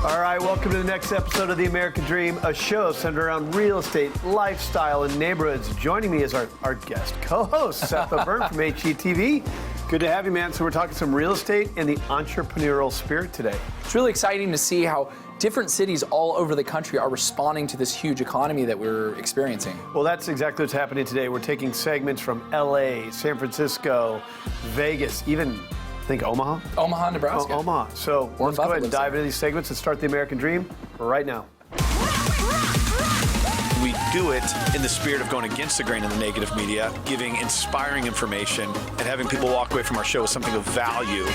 All right, welcome to the next episode of The American Dream, a show centered around real estate, lifestyle, and neighborhoods. Joining me is our guest co-host, Seth O'Byrne from HGTV. Good to have you, man. So we're talking some real estate and the entrepreneurial spirit today. It's really exciting to see how different cities all over the country are responding to this huge economy that we're experiencing. Well, that's exactly what's happening today. We're taking segments from LA, San Francisco, Vegas, even I think Omaha. Omaha, Nebraska. Omaha. So let's go ahead and dive into these segments and start the American Dream right now. We do it in the spirit of going against the grain of the negative media, giving inspiring information, and having people walk away from our show with something of value.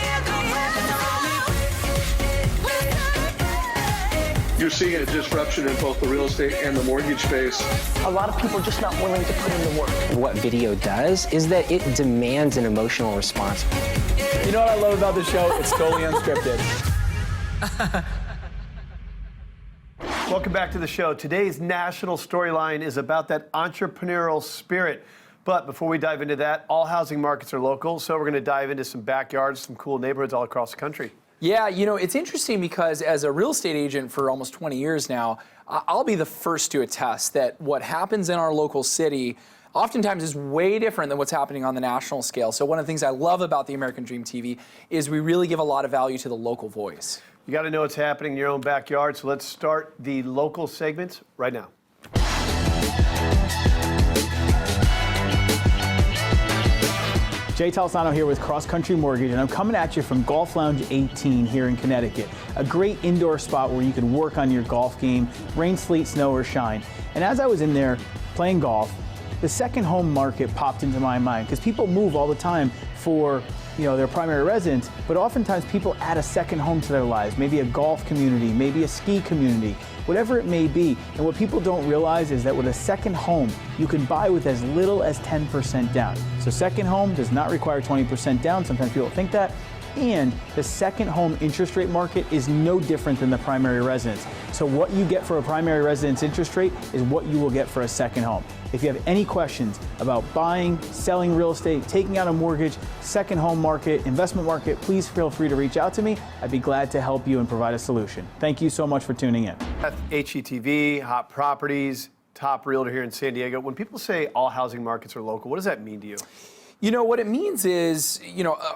You're seeing a disruption in both the real estate and the mortgage space. A lot of people are just not willing to put in the work. What video does is that it demands an emotional response. You know what I love about this show? It's totally unscripted. Welcome back to the show. Today's national storyline is about that entrepreneurial spirit. But before we dive into that, all housing markets are local, so we're going to dive into some backyards, some cool neighborhoods all across the country. Yeah, you know, it's interesting because as a real estate agent for almost 20 years now, I'll be the first to attest that what happens in our local city oftentimes is way different than what's happening on the national scale. So one of the things I love about the American Dream TV is we really give a lot of value to the local voice. You got to know what's happening in your own backyard, so let's start the local segments right now. Jay Tolisano here with Cross Country Mortgage, and I'm coming at you from Golf Lounge 18 here in Connecticut. A great indoor spot where you can work on your golf game, rain, sleet, snow, or shine. And as I was in there playing golf, the second home market popped into my mind because people move all the time for their primary residence, but oftentimes people add a second home to their lives, maybe a golf community, maybe a ski community, whatever it may be. And what people don't realize is that with a second home, you can buy with as little as 10% down. So second home does not require 20% down. Sometimes people think that. And the second home interest rate market is no different than the primary residence. So what you get for a primary residence interest rate is what you will get for a second home. If you have any questions about buying, selling real estate, taking out a mortgage, second home market, investment market, please feel free to reach out to me. I'd be glad to help you and provide a solution. Thank you so much for tuning in. HGTV, Hot Properties, top realtor here in San Diego. When people say all housing markets are local, what does that mean to you? You know, what it means is,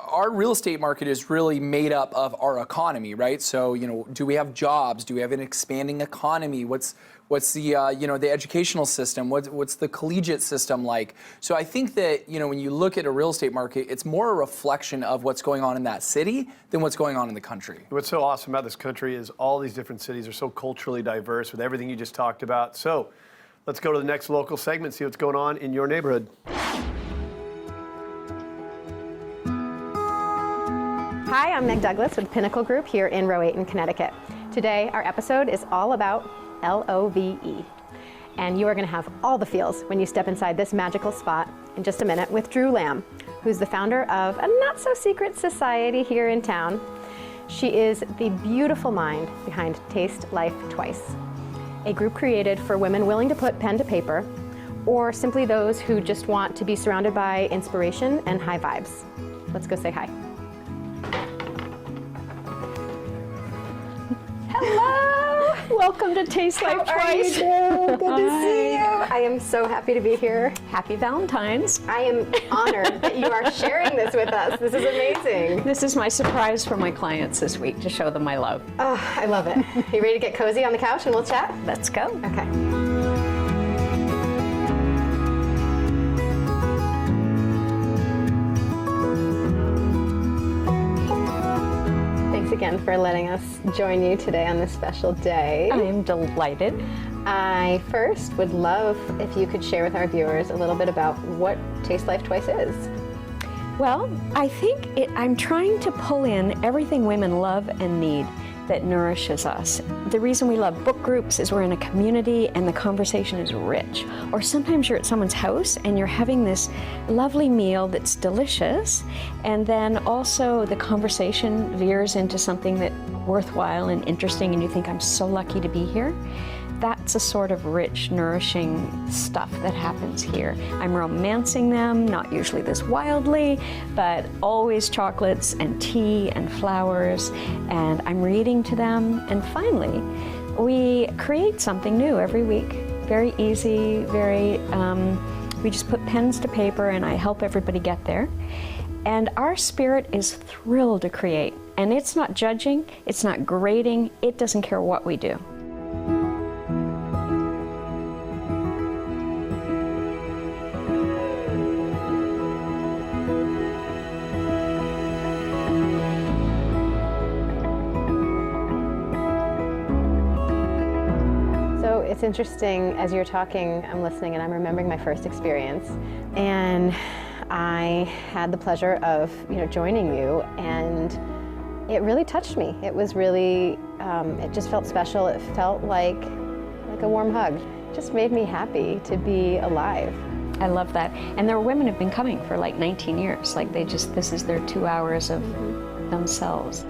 our real estate market is really made up of our economy, right? So, do we have jobs? Do we have an expanding economy? What's the, the educational system? What's the collegiate system like? So I think that, when you look at a real estate market, it's more a reflection of what's going on in that city than what's going on in the country. What's so awesome about this country is all these different cities are so culturally diverse with everything you just talked about. So let's go to the next local segment, see what's going on in your neighborhood. Hi, I'm Meg Douglas with Pinnacle Group here in Row 8 in Connecticut. Today, our episode is all about LOVE. And you are going to have all the feels when you step inside this magical spot in just a minute with Drew Lamb, who's the founder of a not-so-secret society here in town. She is the beautiful mind behind Taste Life Twice, a group created for women willing to put pen to paper, or simply those who just want to be surrounded by inspiration and high vibes. Let's go say hi. Hello! Welcome to Taste Life Twice. Good to see you. I am so happy to be here. Happy Valentine's. I am honored that you are sharing this with us. This is amazing. This is my surprise for my clients this week to show them my love. Oh, I love it. Are you ready to get cozy on the couch and we'll chat? Let's go. Okay. Again for letting us join you today on this special day. I am delighted. I first would love if you could share with our viewers a little bit about what Taste Life Twice is. Well, I think I'm trying to pull in everything women love and need that nourishes us. The reason we love book groups is we're in a community and the conversation is rich. Or sometimes you're at someone's house and you're having this lovely meal that's delicious, and then also the conversation veers into something that's worthwhile and interesting and you think, I'm so lucky to be here. That's a sort of rich, nourishing stuff that happens here. I'm romancing them, not usually this wildly, but always chocolates and tea and flowers, and I'm reading to them. And finally, we create something new every week. Very easy, we just put pens to paper and I help everybody get there. And our spirit is thrilled to create. And it's not judging, it's not grading, it doesn't care what we do. It's interesting, as you're talking, I'm listening and I'm remembering my first experience. And I had the pleasure of, joining you, and it really touched me. It was really, it just felt special. It felt like a warm hug. It just made me happy to be alive. I love that. And there are women who've been coming for like 19 years. Like this is their 2 hours of themselves.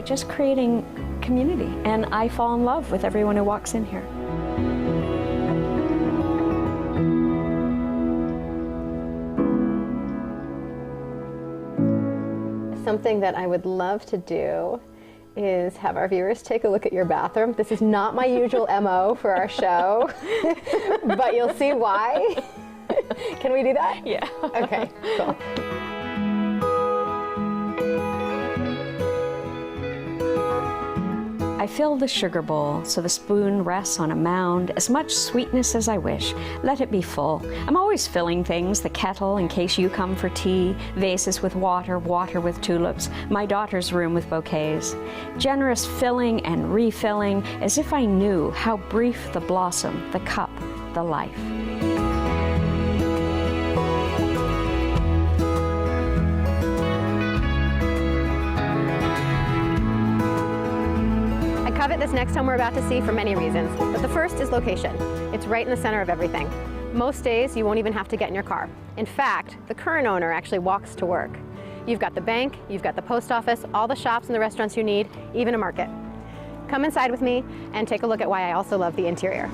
Just creating community. And I fall in love with everyone who walks in here. Something that I would love to do is have our viewers take a look at your bathroom. This is not my usual MO for our show, but you'll see why. Can we do that? Yeah. Okay, cool. I fill the sugar bowl so the spoon rests on a mound, as much sweetness as I wish. Let it be full. I'm always filling things, the kettle in case you come for tea, vases with water, water with tulips, my daughter's room with bouquets. Generous filling and refilling, as if I knew how brief the blossom, the cup, the life. I covet this next home we're about to see for many reasons, but the first is location. It's right in the center of everything. Most days, you won't even have to get in your car. In fact, the current owner actually walks to work. You've got the bank, you've got the post office, all the shops and the restaurants you need, even a market. Come inside with me and take a look at why I also love the interior.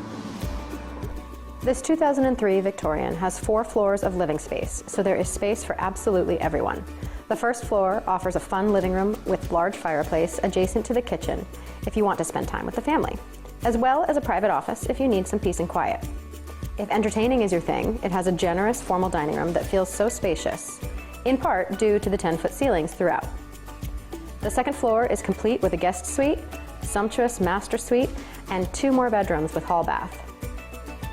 This 2003 Victorian has 4 floors of living space, so there is space for absolutely everyone. The first floor offers a fun living room with large fireplace adjacent to the kitchen if you want to spend time with the family, as well as a private office if you need some peace and quiet. If entertaining is your thing, it has a generous formal dining room that feels so spacious, in part due to the 10-foot ceilings throughout. The second floor is complete with a guest suite, sumptuous master suite, and 2 more bedrooms with hall bath.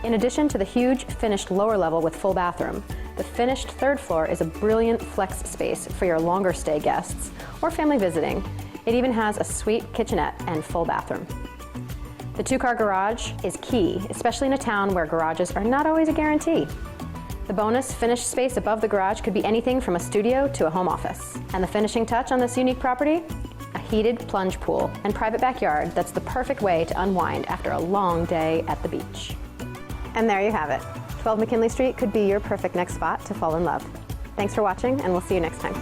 In addition to the huge finished lower level with full bathroom, the finished third floor is a brilliant flex space for your longer stay guests or family visiting. It even has a sweet kitchenette and full bathroom. The 2-car garage is key, especially in a town where garages are not always a guarantee. The bonus finished space above the garage could be anything from a studio to a home office. And the finishing touch on this unique property? A heated plunge pool and private backyard that's the perfect way to unwind after a long day at the beach. And there you have it. 12 McKinley Street could be your perfect next spot to fall in love. Thanks for watching, and we'll see you next time.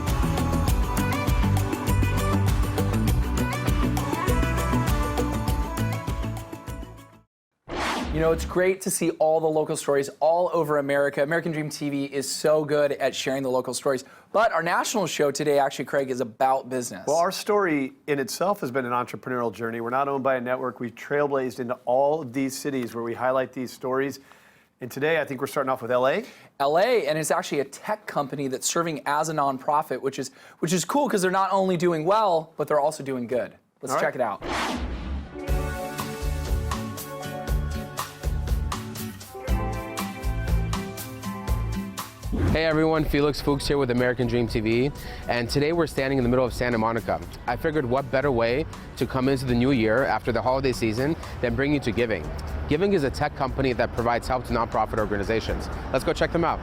You know, it's great to see all the local stories all over America. American Dream TV is so good at sharing the local stories. But our national show today, actually, Craig, is about business. Well, our story in itself has been an entrepreneurial journey. We're not owned by a network. We've trailblazed into all of these cities where we highlight these stories. And today, I think we're starting off with LA. LA, and it's actually a tech company that's serving as a nonprofit, which is cool because they're not only doing well, but they're also doing good. Let's check it out. Hey everyone, Felix Fuchs here with American Dream TV, and today we're standing in the middle of Santa Monica. I figured what better way to come into the new year after the holiday season than bring you to Giving. Giving is a tech company that provides help to nonprofit organizations. Let's go check them out.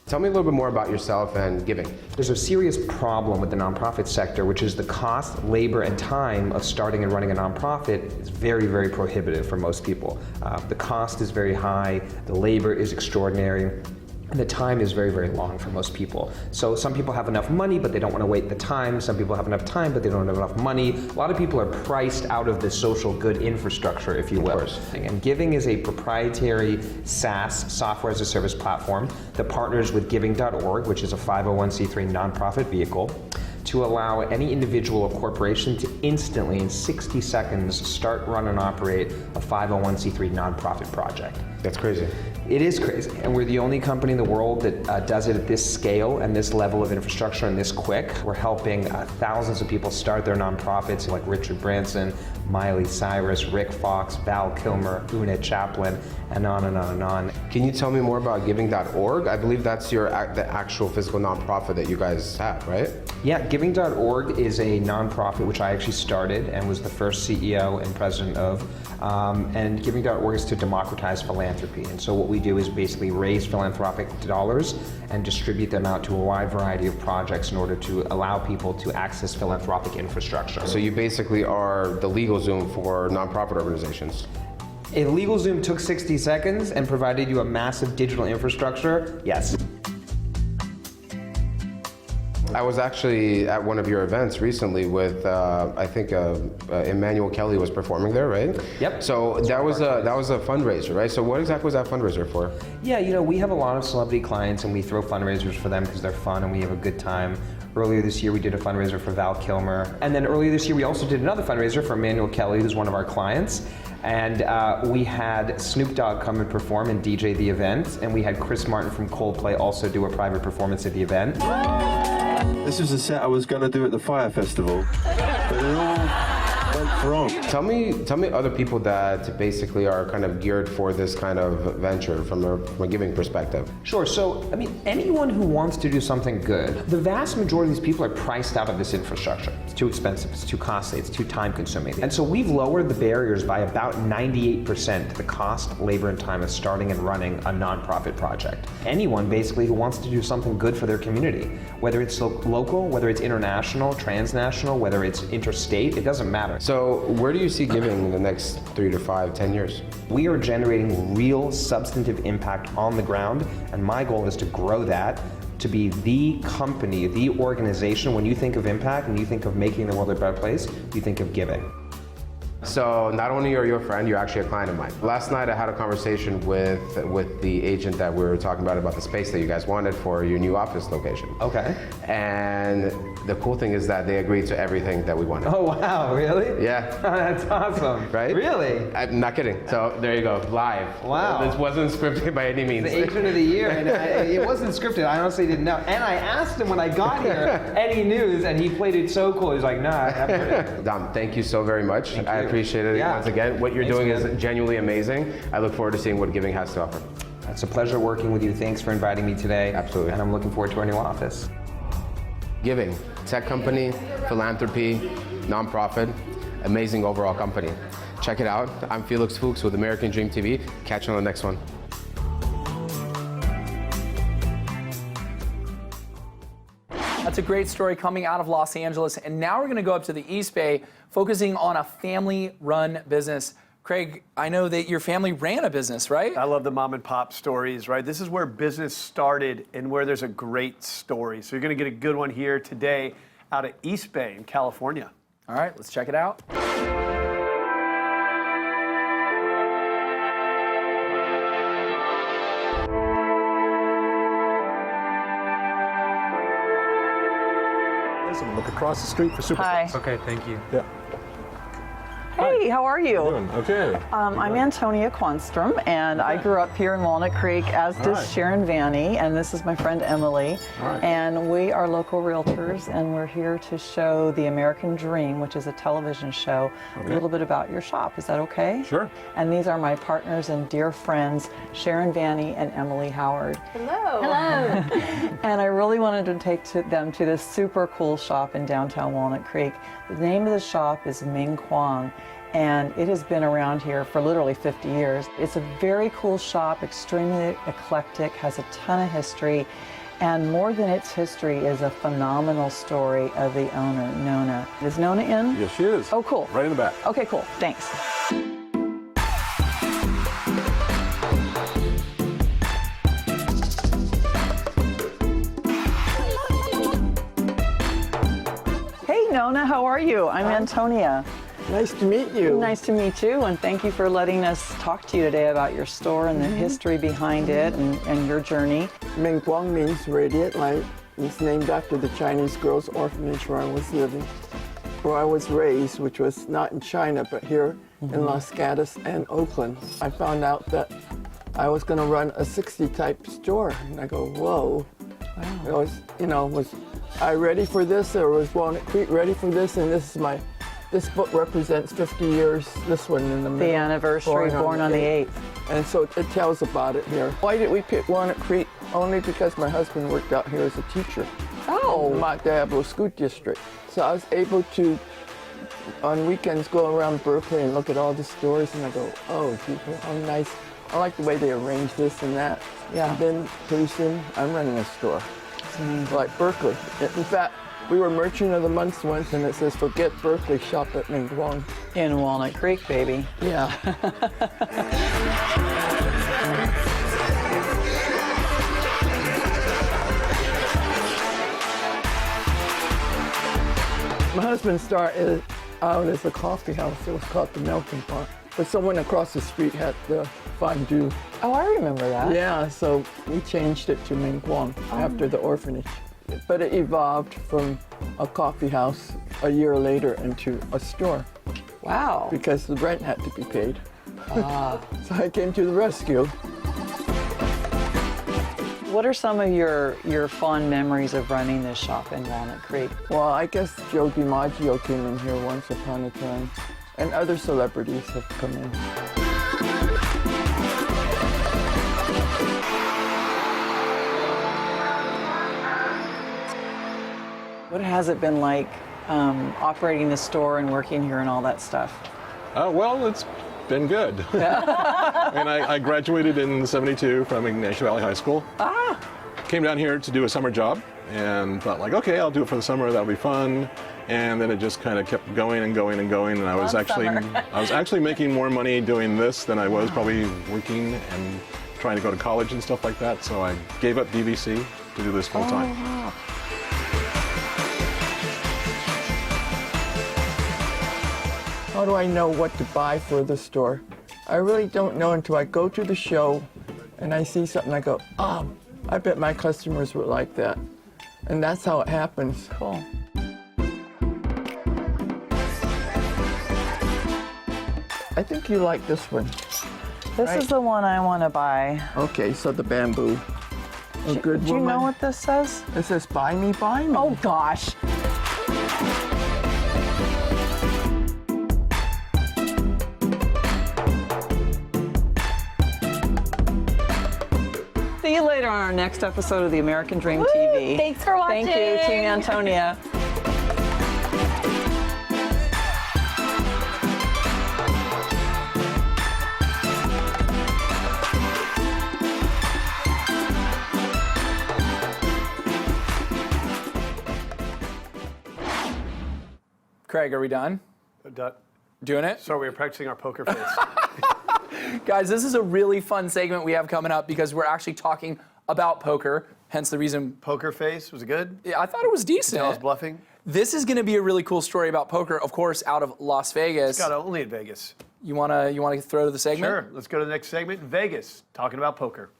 Tell me a little bit more about yourself and Giving. There's a serious problem with the nonprofit sector, which is the cost, labor, and time of starting and running a nonprofit is very, very prohibitive for most people. The cost is very high, the labor is extraordinary, And the time is very, very long for most people. So some people have enough money, but they don't want to wait the time. Some people have enough time, but they don't have enough money. A lot of people are priced out of the social good infrastructure, if you will. And Giving is a proprietary SaaS, software as a service platform, that partners with Giving.org, which is a 501c3 nonprofit vehicle, to allow any individual or corporation to instantly, in 60 seconds, start, run, and operate a 501c3 nonprofit project. That's crazy. It is crazy, and we're the only company in the world that does it at this scale and this level of infrastructure and this quick. We're helping thousands of people start their nonprofits, like Richard Branson, Miley Cyrus, Rick Fox, Val Kilmer, Una Chaplin, and on and on and on. Can you tell me more about Giving.org? I believe that's the actual physical nonprofit that you guys have, right? Yeah, Giving.org is a nonprofit which I actually started and was the first CEO and president of. And Giving.org is to democratize philanthropy. And so what we do is basically raise philanthropic dollars and distribute them out to a wide variety of projects in order to allow people to access philanthropic infrastructure. So you basically are the legal Zoom for nonprofit organizations. If LegalZoom took 60 seconds and provided you a massive digital infrastructure, yes. I was actually at one of your events recently with, I think Emmanuel Kelly was performing there, right? Yep. So that was a fundraiser, right? So what exactly was that fundraiser for? Yeah, you know, we have a lot of celebrity clients and we throw fundraisers for them because they're fun and we have a good time. Earlier this year, we did a fundraiser for Val Kilmer. And then earlier this year, we also did another fundraiser for Emmanuel Kelly, who's one of our clients. And we had Snoop Dogg come and perform and DJ the event. And we had Chris Martin from Coldplay also do a private performance at the event. This was a set I was going to do at the Fire Festival, but it all went wrong. Tell me other people that basically are kind of geared for this kind of venture from a giving perspective. Sure, so, I mean, anyone who wants to do something good, the vast majority of these people are priced out of this infrastructure. It's too expensive, it's too costly, it's too time consuming. And so we've lowered the barriers by about 98% to the cost, labor, and time of starting and running a nonprofit project. Anyone basically who wants to do something good for their community, whether it's local, whether it's international, transnational, whether it's interstate, it doesn't matter. So where do you see giving in the next 3 to 5, 10 years? We are generating real substantive impact on the ground, and my goal is to grow that to be the company, the organization. When you think of impact and you think of making the world a better place, you think of giving. So not only are you a friend, you're actually a client of mine. Last night I had a conversation with the agent that we were talking about the space that you guys wanted for your new office location. Okay. And the cool thing is that they agreed to everything that we wanted. Oh wow, really? Yeah. That's awesome. Right? Really? I'm not kidding. So there you go, live. Wow. This wasn't scripted by any means. The agent of the year, and it wasn't scripted. I honestly didn't know. And I asked him when I got here, any news, and he played it so cool. He was like, nah, I haven't heard it. Dom, thank you so very much. Thank I you. appreciate it once again. What you're doing man. is genuinely amazing. I look forward to seeing what Giving has to offer. It's a pleasure working with you. Thanks for inviting me today. Absolutely. And I'm looking forward to our new office. Giving, tech company, philanthropy, nonprofit, amazing overall company. Check it out. I'm Felix Fuchs with American Dream TV. Catch you on the next one. That's a great story coming out of Los Angeles. And now we're going to go up to the East Bay, focusing on a family-run business. Craig, I know that your family ran a business, right? I love the mom and pop stories, right? This is where business started and where there's a great story. So you're going to get a good one here today out of East Bay in California. All right, let's check it out. Look across the street for Super. Hi. Okay, thank you. Yeah. Hey, how are you? Doing okay. I'm Antonia Quanstrom, and I grew up here in Walnut Creek, as does Sharon Vanny, and this is my friend Emily. And we are local realtors, and we're here to show the American Dream, which is a television show, a little bit about your shop. Is that okay? Sure. And these are my partners and dear friends, Sharon Vanny and Emily Howard. Hello. Hello. And I really wanted to take them to this super cool shop in downtown Walnut Creek. The name of the shop is Ming Kwang, and it has been around here for literally 50 years. It's a very cool shop, extremely eclectic, has a ton of history, and more than its history is a phenomenal story of the owner, Nona. Is Nona in? Yes, she is. Oh, cool. Right in the back. Okay, cool. Thanks. Nona. How are you? I'm Antonia. Nice to meet you. Nice to meet you, and thank you for letting us talk to you today about your store and the history behind it and your journey. Ming Guang means radiant light. It's named after the Chinese girls' orphanage where I was living, where I was raised, which was not in China, but here in Los Gatos and Oakland. I found out that I was going to run a 60-type store, and I go, whoa. Wow. It was, was I ready for this, or was Walnut Creek ready for this? And this book represents 50 years, this one in the middle. The anniversary, born on the 8th. And so it tells about it here. Why did we pick Walnut Creek? Only because my husband worked out here as a teacher. Oh. In the Mount Diablo School District. So I was able to, on weekends, go around Berkeley and look at all the stores, and I go, oh, people, how nice. I like the way they arrange this and that. Yeah. And then pretty soon, I'm running a store. Like Berkeley. In fact, we were Merchant of the Month once, and it says, forget Berkeley, shop at Ming Guang. In Walnut Creek, baby. Yeah. My husband started out as a coffee house. It was called the Melting Pot. But someone across the street had the fondue. Oh, I remember that. Yeah, so we changed it to Ming Guang after the orphanage. But it evolved from a coffee house a year later into a store. Wow. Because the rent had to be paid. So I came to the rescue. What are some of your fond memories of running this shop in Walnut Creek? Well, I guess Joe DiMaggio came in here once upon a time, and other celebrities have come in. What has it been like operating the store and working here and all that stuff? Well, it's been good. And I graduated in '72 from Ignacio Valley High School. Came down here to do a summer job and thought like, okay, I'll do it for the summer, that'll be fun. And then it just kind of kept going and going and going, and I was actually making more money doing this than I was probably working and trying to go to college and stuff like that. So I gave up DVC to do this full time. Wow. How do I know what to buy for the store? I really don't know until I go to the show and I see something, I go, oh, I bet my customers would like that. And that's how it happens. Cool. I think you like this one. This is the one I want to buy. Okay, so the bamboo. A good woman. Do you know what this says? It says, buy me, buy me. Oh, gosh. See you later on our next episode of the American Dream TV. Thanks for watching. Thank you, Team Antonia. Craig, are we done? Doing it? So we were practicing our poker face. Guys, this is a really fun segment we have coming up because we're actually talking about poker, hence the reason. Poker face, was it good? Yeah, I thought it was decent. I was bluffing. This is going to be a really cool story about poker, of course, out of Las Vegas. It's got only in Vegas. You wanna throw to the segment? Sure, let's go to the next segment. Vegas, talking about poker.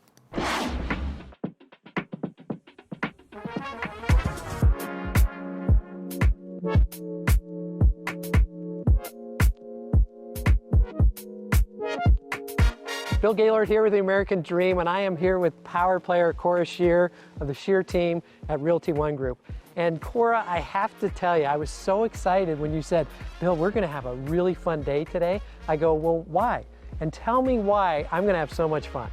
Bill Gaylord here with the American Dream, and I am here with power player Cora Shear of the Shear team at Realty One Group. And Cora, I have to tell you, I was so excited when you said, Bill, we're gonna have a really fun day today. I go, well, why? And tell me why I'm gonna have so much fun.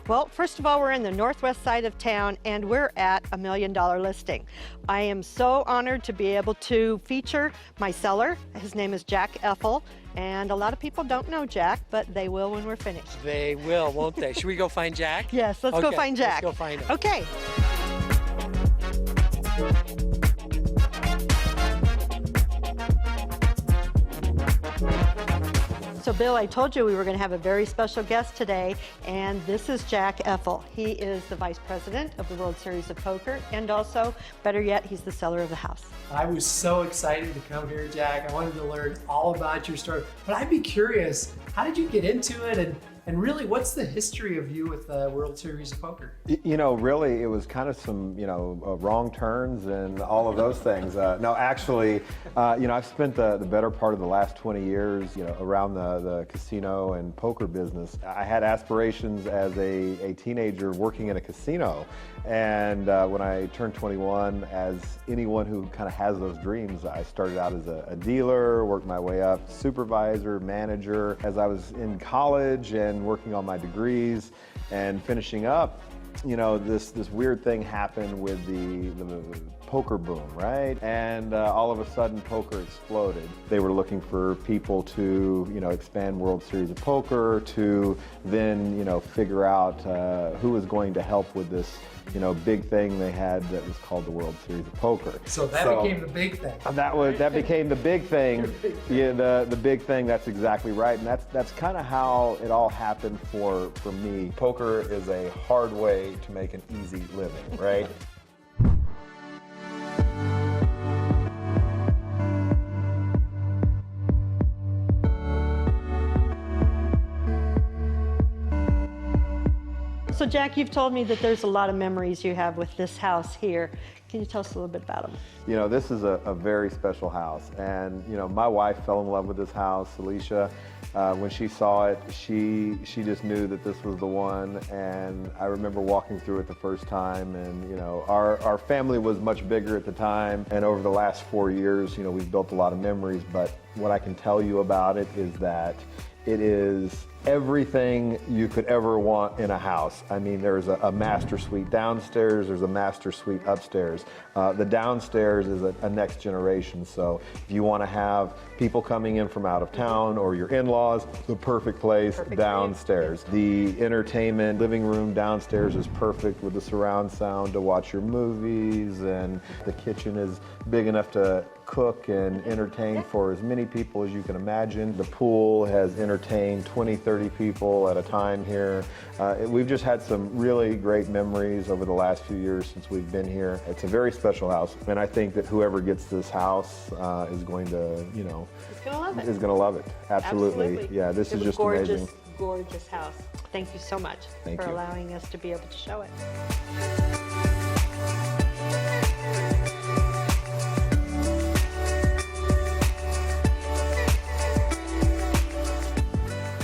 Well, first of all, we're in the northwest side of town and we're at $1 million listing. I am so honored to be able to feature my seller. His name is Jack Effel, and a lot of people don't know Jack, but they will when we're finished. They will, won't they? Should we go find Jack? Yes, let's go find Jack. Let's go find him. Okay. So Bill, I told you we were going to have a very special guest today, and this is Jack Effel. He is the Vice President of the World Series of Poker, and also, better yet, he's the seller of the house. I was so excited to come here, Jack. I wanted to learn all about your story, but I'd be curious, how did you get into it, and really, what's the history of you with the World Series of Poker? You know, really, it was kind of some, wrong turns and all of those things. No, actually, I've spent the better part of the last 20 years, around the casino and poker business. I had aspirations as a teenager working in a casino. And when I turned 21, as anyone who kind of has those dreams, I started out as a dealer, worked my way up, supervisor, manager. As I was in college and working on my degrees and finishing up, this weird thing happened with the poker boom, right? And all of a sudden, poker exploded. They were looking for people to, expand World Series of Poker, to then, figure out who was going to help with this, big thing they had that was called the World Series of Poker. So that became the big thing. That became the big thing. Yeah, the big thing. That's exactly right, and that's kind of how it all happened for me. Poker is a hard way to make an easy living, right? So Jack, you've told me that there's a lot of memories you have with this house here. Can you tell us a little bit about them? This is a very special house, and my wife fell in love with this house, Alicia. When she saw it, she just knew that this was the one, and I remember walking through it the first time, and our family was much bigger at the time, and over the last 4 years, we've built a lot of memories, but what I can tell you about it is that it is everything you could ever want in a house. I mean, there's a master suite downstairs, there's a master suite upstairs. The downstairs is a next generation, so if you want to have people coming in from out of town or your in-laws, the perfect place downstairs. The entertainment living room downstairs is perfect with the surround sound to watch your movies, and the kitchen is big enough to cook and entertain for as many people as you can imagine. The pool has entertained 20, 30 people at a time here. We've just had some really great memories over the last few years since we've been here. It's a very special house, and I think that whoever gets this house is going to, is going to love it. Absolutely. Yeah, this is just amazing. Gorgeous house. Thank you so much for allowing us to be able to show it.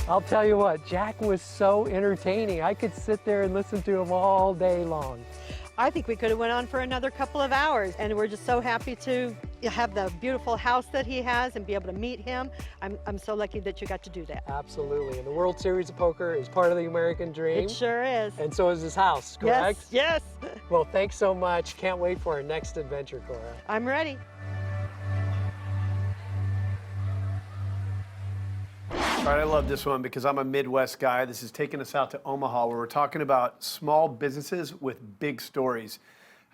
I'll tell you what, Jack was so entertaining. I could sit there and listen to him all day long. I think we could have went on for another couple of hours, and we're just so happy to have the beautiful house that he has and be able to meet him. I'm so lucky that you got to do that. Absolutely, and the World Series of Poker is part of the American dream. It sure is. And so is this house, correct? Yes, yes. Well, thanks so much. Can't wait for our next adventure, Cora. I'm ready. All right, I love this one because I'm a Midwest guy. This is taking us out to Omaha, where we're talking about small businesses with big stories.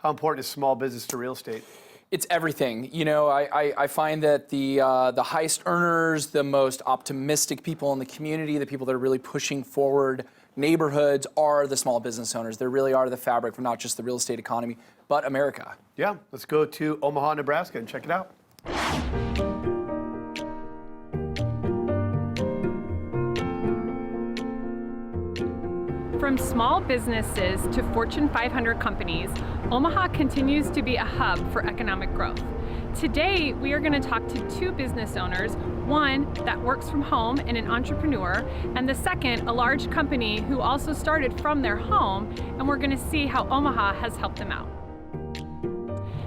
How important is small business to real estate? It's everything. I find that the highest earners, the most optimistic people in the community, the people that are really pushing forward neighborhoods are the small business owners. They really are the fabric for not just the real estate economy, but America. Yeah, let's go to Omaha, Nebraska and check it out. From small businesses to Fortune 500 companies, Omaha continues to be a hub for economic growth. Today, we are going to talk to two business owners, one that works from home and an entrepreneur, and the second, a large company who also started from their home, and we're going to see how Omaha has helped them out.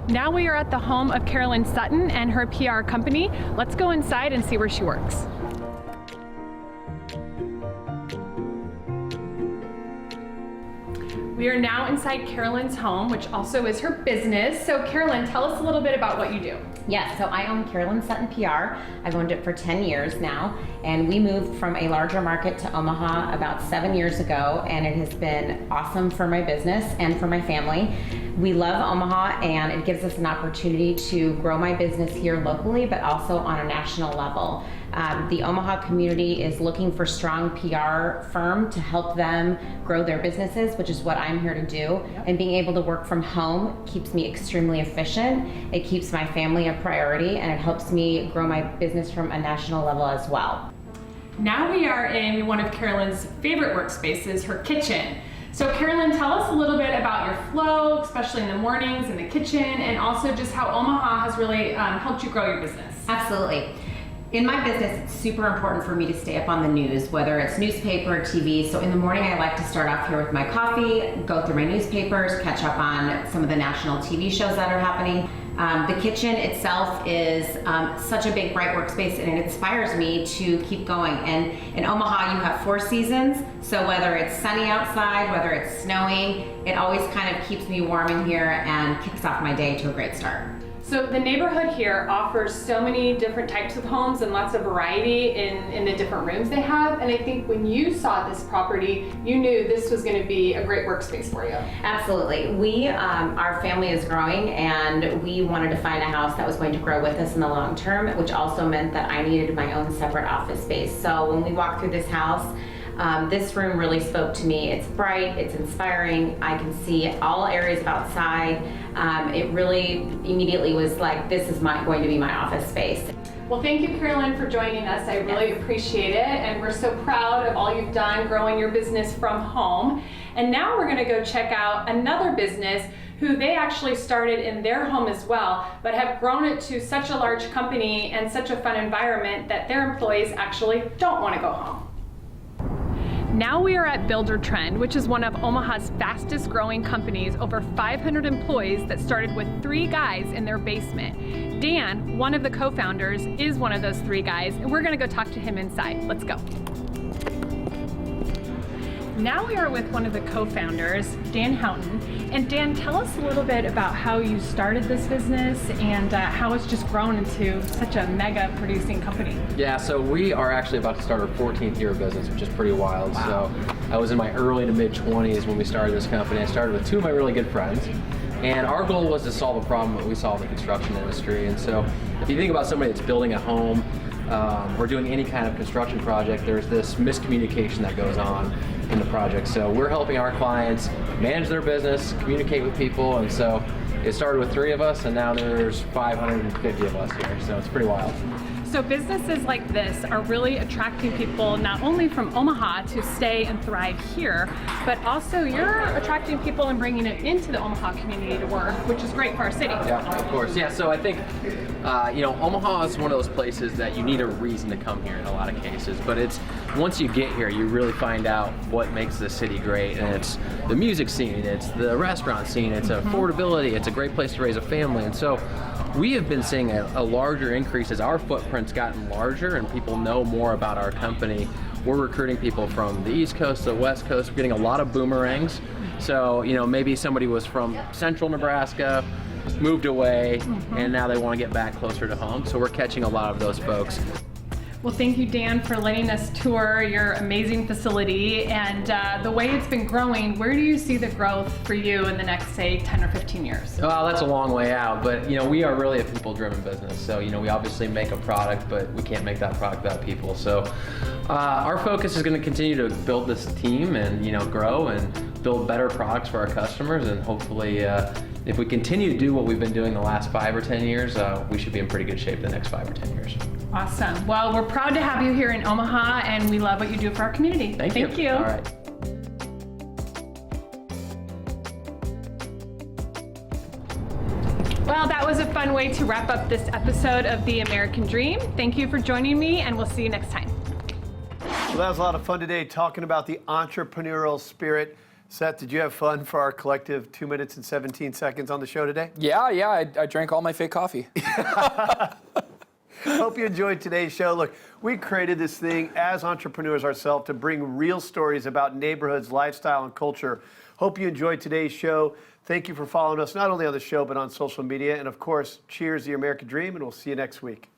Now we are at the home of Carolyn Sutton and her PR company. Let's go inside and see where she works. We are now inside Carolyn's home, which also is her business. So Carolyn, tell us a little bit about what you do. Yes, so I own Carolyn Sutton PR. I've owned it for 10 years now, and we moved from a larger market to Omaha about 7 years ago, and it has been awesome for my business and for my family. We love Omaha, and it gives us an opportunity to grow my business here locally, but also on a national level. The Omaha community is looking for strong PR firm to help them grow their businesses, which is what I'm here to do. And being able to work from home keeps me extremely efficient. It keeps my family a priority, and it helps me grow my business from a national level as well. Now we are in one of Carolyn's favorite workspaces, her kitchen. So Carolyn, tell us a little bit about your flow, especially in the mornings in the kitchen, and also just how Omaha has really helped you grow your business. Absolutely. In my business, it's super important for me to stay up on the news, whether it's newspaper or TV. So in the morning, I like to start off here with my coffee, go through my newspapers, catch up on some of the national TV shows that are happening. The kitchen itself is such a big, bright workspace, and it inspires me to keep going. And in Omaha, you have 4 seasons. So whether it's sunny outside, whether it's snowing, it always kind of keeps me warm in here and kicks off my day to a great start. So the neighborhood here offers so many different types of homes and lots of variety in the different rooms they have. And I think when you saw this property, you knew this was going to be a great workspace for you. Absolutely. We, our family is growing, and we wanted to find a house that was going to grow with us in the long term, which also meant that I needed my own separate office space. So when we walked through this house, this room really spoke to me. It's bright, it's inspiring, I can see all areas of outside. It really immediately was like, this is going to be my office space. Well, thank you, Carolyn, for joining us. I really appreciate it, and we're so proud of all you've done growing your business from home. And now we're gonna go check out another business who they actually started in their home as well, but have grown it to such a large company and such a fun environment that their employees actually don't wanna go home. Now we are at Builder Trend, which is one of Omaha's fastest growing companies, over 500 employees that started with 3 guys in their basement. Dan, one of the co-founders, is one of those 3 guys, and we're gonna go talk to him inside. Let's go. Now we are with one of the co-founders, Dan Houghton. And Dan, tell us a little bit about how you started this business and how it's just grown into such a mega producing company. Yeah, so we are actually about to start our 14th year of business, which is pretty wild. Wow. So I was in my early to mid 20s when we started this company. I started with 2 of my really good friends. And our goal was to solve a problem that we saw in the construction industry. And so if you think about somebody that's building a home or doing any kind of construction project, there's this miscommunication that goes on in the project. So we're helping our clients manage their business, communicate with people, and so it started with 3 of us, and now there's 550 of us here, so it's pretty wild. So businesses like this are really attracting people not only from Omaha to stay and thrive here, but also you're attracting people and bringing it into the Omaha community to work, which is great for our city. Yeah, of course. Yeah, so I think, Omaha is one of those places that you need a reason to come here in a lot of cases, but it's, once you get here, you really find out what makes the city great, and it's the music scene, it's the restaurant scene, it's affordability, it's a great place to raise a family, and so we have been seeing a larger increase as our footprint's gotten larger and people know more about our company. We're recruiting people from the East Coast to the West Coast. We're getting a lot of boomerangs. So, maybe somebody was from central Nebraska, moved away, and now they want to get back closer to home. So we're catching a lot of those folks. Well, thank you, Dan, for letting us tour your amazing facility and the way it's been growing. Where do you see the growth for you in the next, say, 10 or 15 years? Well, that's a long way out, but we are really a people-driven business. So, we obviously make a product, but we can't make that product without people. So, our focus is going to continue to build this team and, grow and build better products for our customers, and hopefully, if we continue to do what we've been doing the last 5 or 10 years, we should be in pretty good shape the next 5 or 10 years. Awesome. Well, we're proud to have you here in Omaha, and we love what you do for our community. Thank you. All right. Well, that was a fun way to wrap up this episode of The American Dream. Thank you for joining me, and we'll see you next time. Well, that was a lot of fun today talking about the entrepreneurial spirit. Seth, did you have fun for our collective 2 minutes and 17 seconds on the show today? Yeah, I drank all my fake coffee. Hope you enjoyed today's show. Look, we created this thing as entrepreneurs ourselves to bring real stories about neighborhoods, lifestyle, and culture. Hope you enjoyed today's show. Thank you for following us, not only on the show, but on social media. And of course, cheers the American dream, and we'll see you next week.